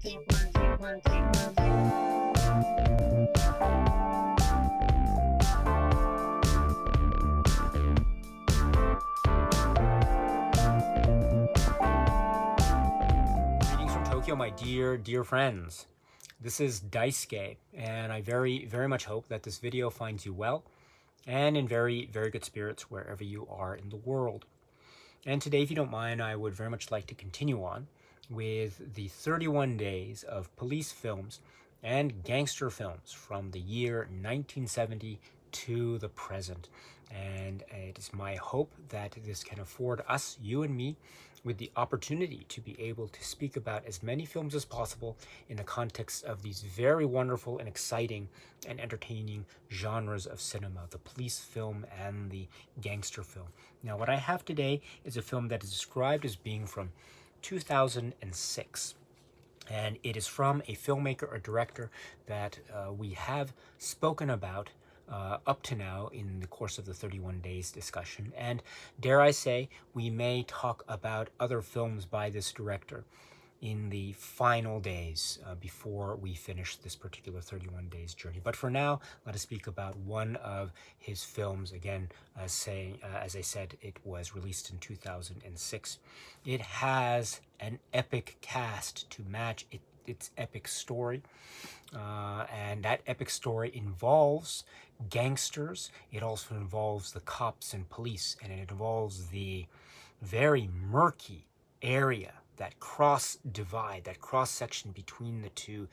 from Tokyo, my dear friends. This is Daisuke, and I very much hope that this video finds you well and in very good spirits wherever you are in the world. And today, if you don't mind, I would very much like to continue on with the 31 days of police films and gangster films from the year 1970 to the present. And it is my hope that this can afford us, you and me, with the opportunity to be able to speak about as many films as possible in the context of these very wonderful and exciting and entertaining genres of cinema, the police film and the gangster film. Now, what I have today is a film that is described as being from 2006. And it is from a filmmaker or director that we have spoken about up to now in the course of the 31 days discussion. And dare I say, we may talk about other films by this director in the final days before we finish this particular 31 days journey. But for now, let us speak about one of his films. Again, as I said, it was released in 2006. It has an epic cast to match its epic story. And that epic story involves gangsters. It also involves the cops and police, and it involves the very murky area, that cross divide, that cross section between the two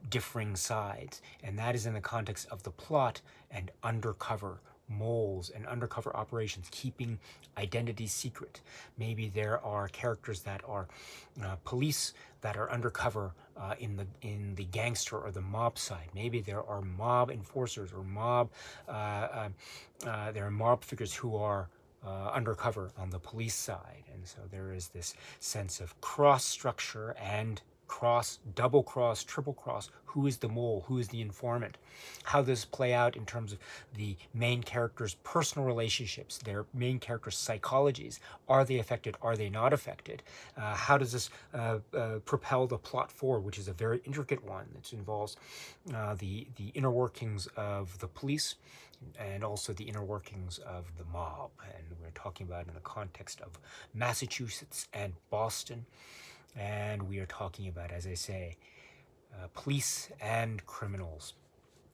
differing sides. And that is in the context of the plot and undercover moles and undercover operations, keeping identities secret. Maybe there are characters that are police that are undercover in the gangster or the mob side. Maybe there are mob enforcers or there are mob figures who are undercover on the police side. And so there is this sense of cross structure and cross, double cross, triple cross. Who is the mole? Who is the informant? How does this play out in terms of the main characters' personal relationships, their main characters' psychologies? Are they affected? Are they not affected? How does this propel the plot forward, which is a very intricate one that involves the inner workings of the police and also the inner workings of the mob. And we're talking about in the context of Massachusetts and Boston. And we are talking about, as I say, police and criminals.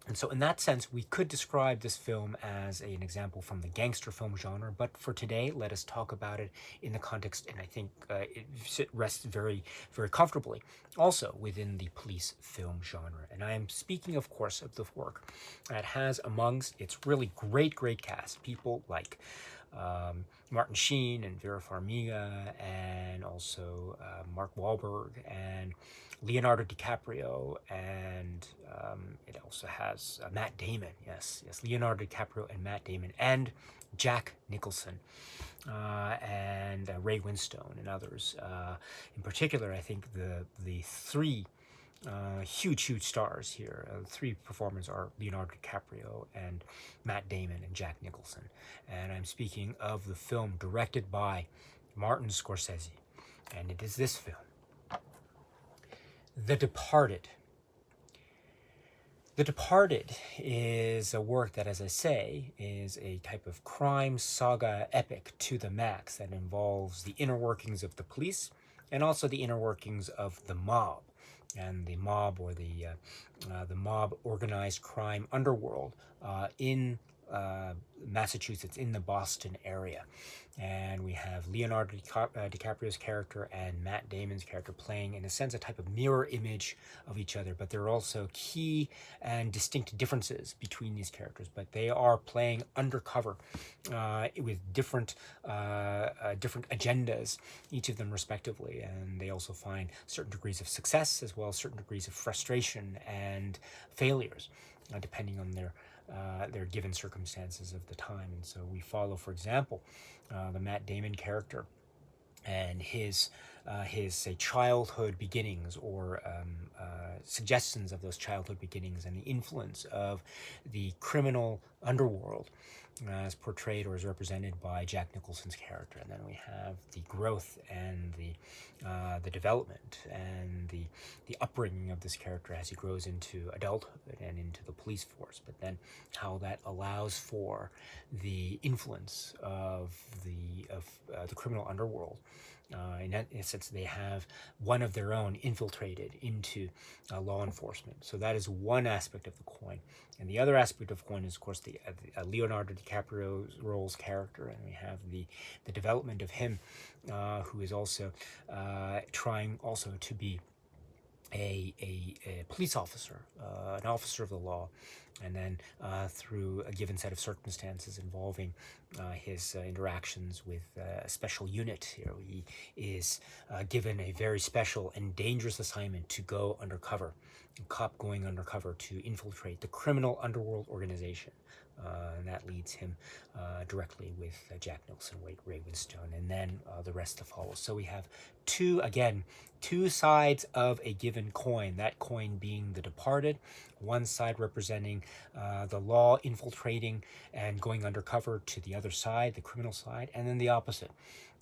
And so in that sense, we could describe this film as an example from the gangster film genre. But for today, let us talk about it in the context, and I think it rests very comfortably also within the police film genre. And I am speaking, of course, of the work that has amongst its really great cast people like Martin Sheen and Vera Farmiga, and also Mark Wahlberg and Leonardo DiCaprio, and it also has Matt Damon. Yes, Leonardo DiCaprio and Matt Damon, and Jack Nicholson, and Ray Winstone and others. In particular, I think the three huge stars here. Three performers are Leonardo DiCaprio and Matt Damon and Jack Nicholson. And I'm speaking of the film directed by Martin Scorsese. And it is this film, The Departed. The Departed is a work that, as I say, is a type of crime saga epic to the max that involves the inner workings of the police and also the inner workings of the mob. And the mob, or the mob organized crime underworld in Massachusetts, in the Boston area. And we have Leonardo DiCaprio's character and Matt Damon's character playing, in a sense, a type of mirror image of each other. But there are also key and distinct differences between these characters. But they are playing undercover with different agendas, each of them respectively. And they also find certain degrees of success as well as certain degrees of frustration and failures, depending on their given circumstances of the time. And so we follow, for example, the Matt Damon character and his say childhood beginnings, or suggestions of those childhood beginnings, and the influence of the criminal underworld as portrayed or as represented by Jack Nicholson's character, and then we have the growth and the development and the upbringing of this character as he grows into adulthood and into the police force, but then how that allows for the influence of the criminal underworld. In that sense, they have one of their own infiltrated into law enforcement. So that is one aspect of the coin. And the other aspect of the coin is, of course, the Leonardo DiCaprio's character. And we have the development of him, who is also trying also to be a police officer, an officer of the law, and then through a given set of circumstances involving his interactions with a special unit here, he is given a very special and dangerous assignment to go undercover, a cop going undercover to infiltrate the criminal underworld organization. And that leads him directly with Jack Nicholson, Wade Ravenstone, and then the rest to follow. So we have two sides of a given coin, that coin being the departed, one side representing the law infiltrating and going undercover to the other side, the criminal side, and then the opposite.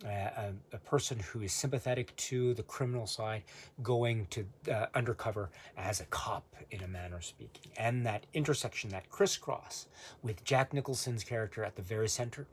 A person who is sympathetic to the criminal side going to undercover as a cop, in a manner of speaking. And that intersection, that crisscross with Jack Nicholson's character at the very center.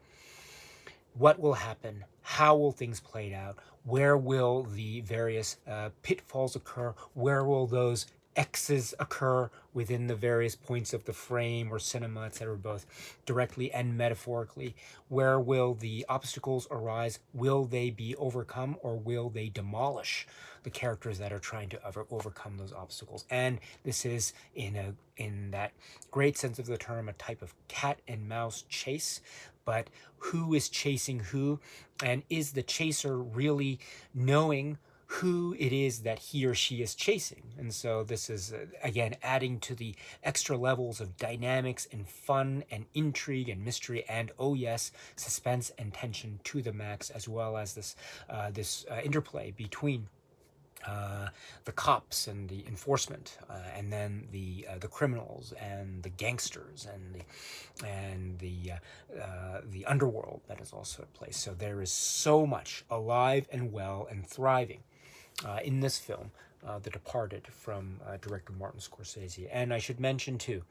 What will happen? How will things play out? Where will the various pitfalls occur? Where will those X's occur within the various points of the frame or cinema, etc., both directly and metaphorically? Where will the obstacles arise? Will they be overcome, or will they demolish the characters that are trying to overcome those obstacles? And this is, in that great sense of the term, a type of cat and mouse chase. But who is chasing who? And is the chaser really knowing who it is that he or she is chasing? And so this is, again, adding to the extra levels of dynamics and fun and intrigue and mystery and, oh yes, suspense and tension to the max, as well as this interplay between the cops and the enforcement, and then the criminals and the gangsters and the underworld that is also at play. So there is so much alive and well and thriving in this film, The Departed, from director Martin Scorsese. And I should mention too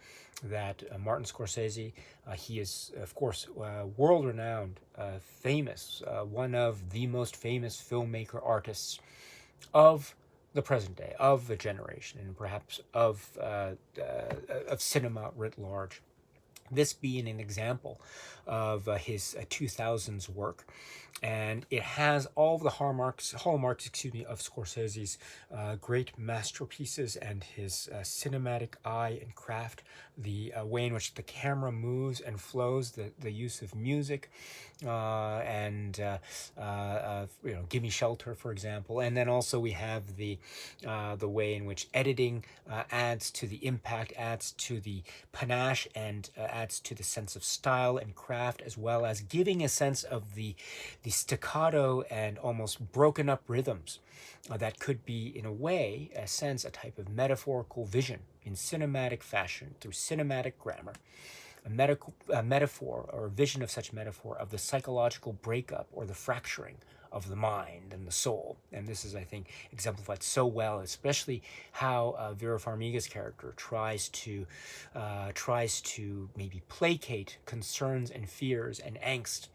that Martin Scorsese, he is of course world-renowned, famous, one of the most famous filmmaker artists of the present day, of the generation, and perhaps of cinema writ large. This being an example of his 2000s work, and it has all of the hallmarks, of Scorsese's great masterpieces and his cinematic eye and craft, the way in which the camera moves and flows, the use of music, and Gimme Shelter, for example. And then also we have the way in which editing adds to the impact, adds to the panache, and adds to the sense of style and craft, as well as giving a sense of the staccato and almost broken up rhythms that could be, in a way, a type of metaphorical vision in cinematic fashion through cinematic grammar. A metaphor or a vision of such metaphor of the psychological breakup or the fracturing of the mind and the soul. And this is, I think, exemplified so well, especially how Vera Farmiga's character tries to maybe placate concerns and fears and angst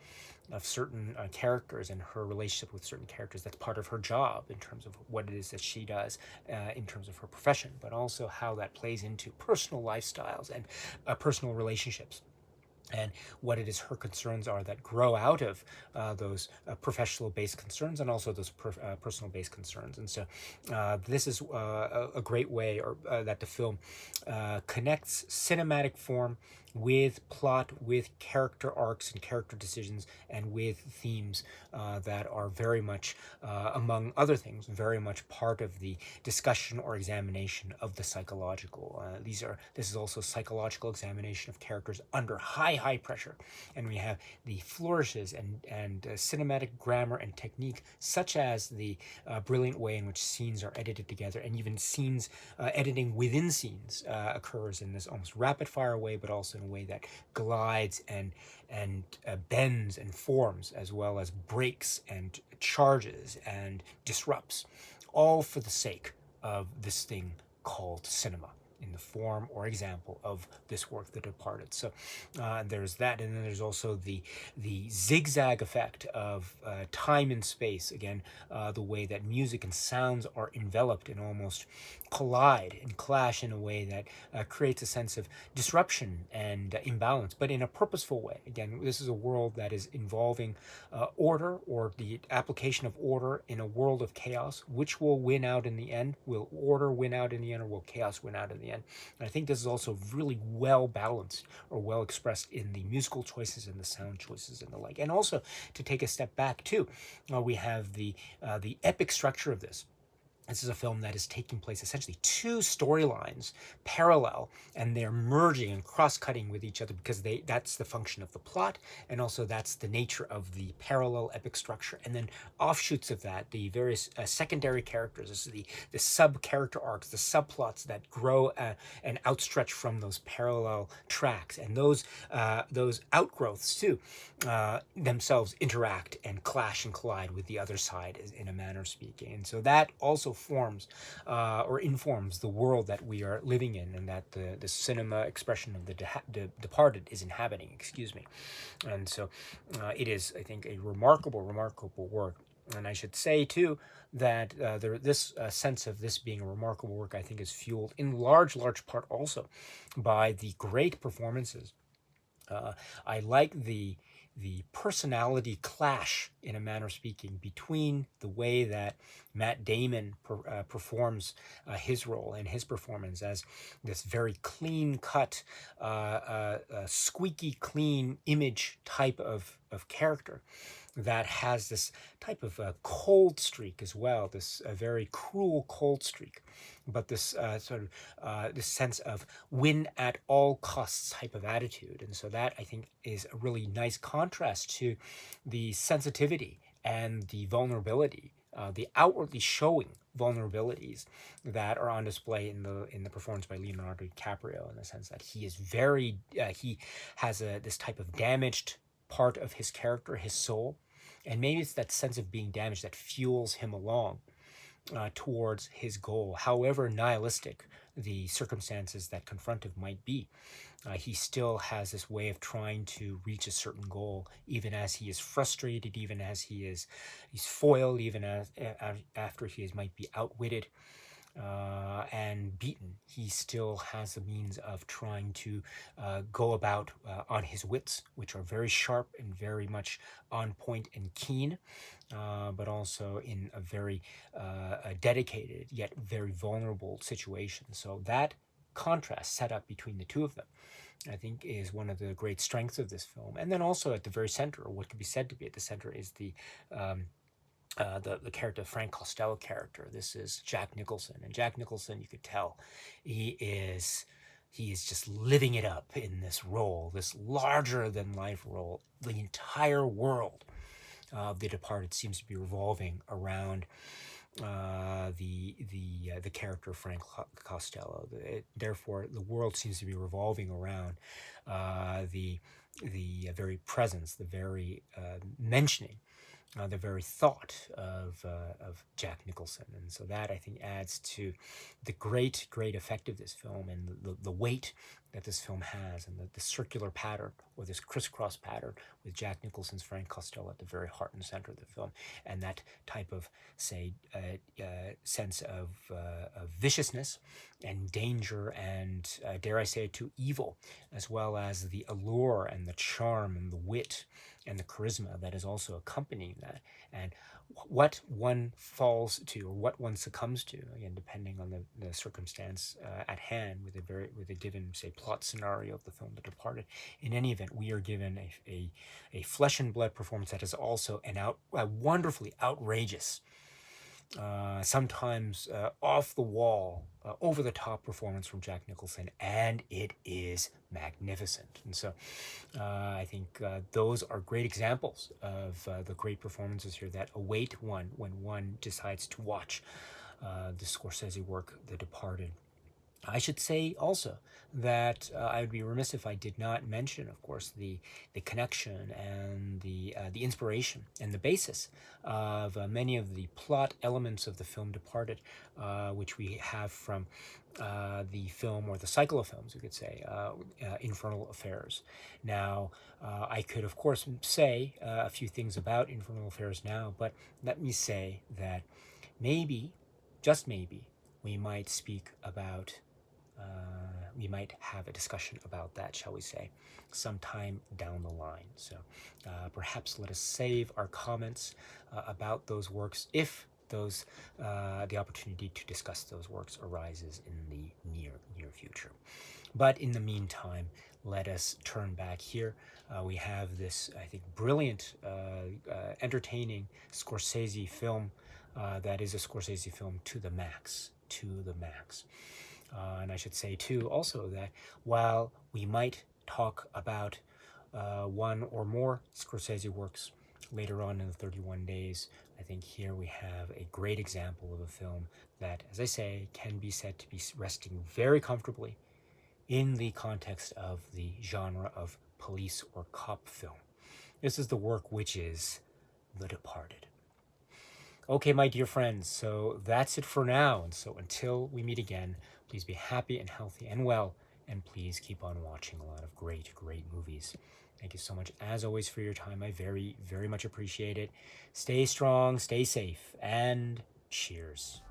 of certain characters and her relationship with certain characters. That's part of her job in terms of what it is that she does in terms of her profession, but also how that plays into personal lifestyles and personal relationships, and what it is her concerns are that grow out of those professional-based concerns and also those personal-based concerns. And so this is a great way that the film connects cinematic form with plot, with character arcs and character decisions, and with themes that are very much, among other things, very much part of the discussion or examination of the psychological. This is also psychological examination of characters under high high pressure, and we have the flourishes and cinematic grammar and technique, such as the brilliant way in which scenes are edited together, and even scenes editing within scenes occurs in this almost rapid fire way, but also in a way that glides and bends and forms, as well as breaks and charges and disrupts, all for the sake of this thing called cinema, in the form or example of this work, The Departed. So there's that, and then there's also the zigzag effect of time and space. Again, the way that music and sounds are enveloped and almost collide and clash in a way that creates a sense of disruption and imbalance, but in a purposeful way. Again, this is a world that is involving order, or the application of order in a world of chaos. Which will win out in the end? Will order win out in the end, or will chaos win out in the end? And I think this is also really well balanced or well expressed in the musical choices and the sound choices and the like. And also, to take a step back too, we have the epic structure of this. This is a film that is taking place essentially two storylines parallel, and they're merging and cross-cutting with each other because that's the function of the plot, and also that's the nature of the parallel epic structure. And then offshoots of that, the various secondary characters, this is the sub-character arcs, the subplots that grow and outstretch from those parallel tracks, and those outgrowths too themselves interact and clash and collide with the other side, in a manner of speaking. And so that also forms or informs the world that we are living in, and that the cinema expression of the Departed is inhabiting, excuse me. And so it is, I think, a remarkable work. And I should say too that this sense of this being a remarkable work, I think, is fueled in large part also by the great performances. I like the personality clash, in a manner of speaking, between the way that Matt Damon performs his role and his performance as this very clean-cut, squeaky clean image type of character that has this type of cold streak as well, this very cruel cold streak, but this this sense of win at all costs type of attitude. And so that, I think, is a really nice contrast to the sensitivity and the vulnerability, the outwardly showing vulnerabilities that are on display in the performance by Leonardo DiCaprio, in the sense that he is very he has this type of damaged part of his character, his soul, and maybe it's that sense of being damaged that fuels him along towards his goal. However nihilistic the circumstances that confront him might be, he still has this way of trying to reach a certain goal, even as he is frustrated, even as he's foiled, even as after might be outwitted and beaten. He still has the means of trying to go about on his wits, which are very sharp and very much on point and keen, but also in a very dedicated yet very vulnerable situation. So that contrast set up between the two of them, I think, is one of the great strengths of this film. And then also at the very center, or what could be said to be at the center, is the character, Frank Costello character. This is Jack Nicholson, and Jack Nicholson, you could tell, he is just living it up in this role, this larger than life role. The entire world of The Departed seems to be revolving around the character Frank Costello. Therefore, the world seems to be revolving around the very presence, the very mentioning, the very thought of Jack Nicholson. And so that, I think, adds to the great effect of this film, and the weight that this film has, and the circular pattern, or this crisscross pattern, with Jack Nicholson's Frank Costello at the very heart and center of the film, and that type of, say, sense of viciousness and danger and, dare I say it, to evil, as well as the allure and the charm and the wit and the charisma that is also accompanying that. And what one falls to, or what one succumbs to, again, depending on the circumstance at hand, with a given, say, plot scenario of the film The Departed. In any event, we are given a flesh and blood performance that is also a wonderfully outrageous sometimes off the wall, over the top performance from Jack Nicholson, and it is magnificent. And so I think those are great examples of the great performances here that await one when one decides to watch the Scorsese work, The Departed. I should say also that I would be remiss if I did not mention, of course, the connection and the inspiration and the basis of many of the plot elements of the film Departed, which we have from the film, or the cycle of films, you could say, Infernal Affairs. Now, I could, of course, say a few things about Infernal Affairs now, but let me say that maybe, just maybe, we might speak about we might have a discussion about that, shall we say, sometime down the line. So perhaps let us save our comments about those works if the opportunity to discuss those works arises in the near future. But in the meantime, let us turn back here. We have this, I think, brilliant, entertaining Scorsese film that is a Scorsese film to the max. And I should say, too, also that while we might talk about one or more Scorsese works later on in the 31 days, I think here we have a great example of a film that, as I say, can be said to be resting very comfortably in the context of the genre of police or cop film. This is the work which is The Departed. Okay, my dear friends, so that's it for now. And so until we meet again, please be happy and healthy and well, and please keep on watching a lot of great movies. Thank you so much, as always, for your time. I very much appreciate it. Stay strong, stay safe, and cheers.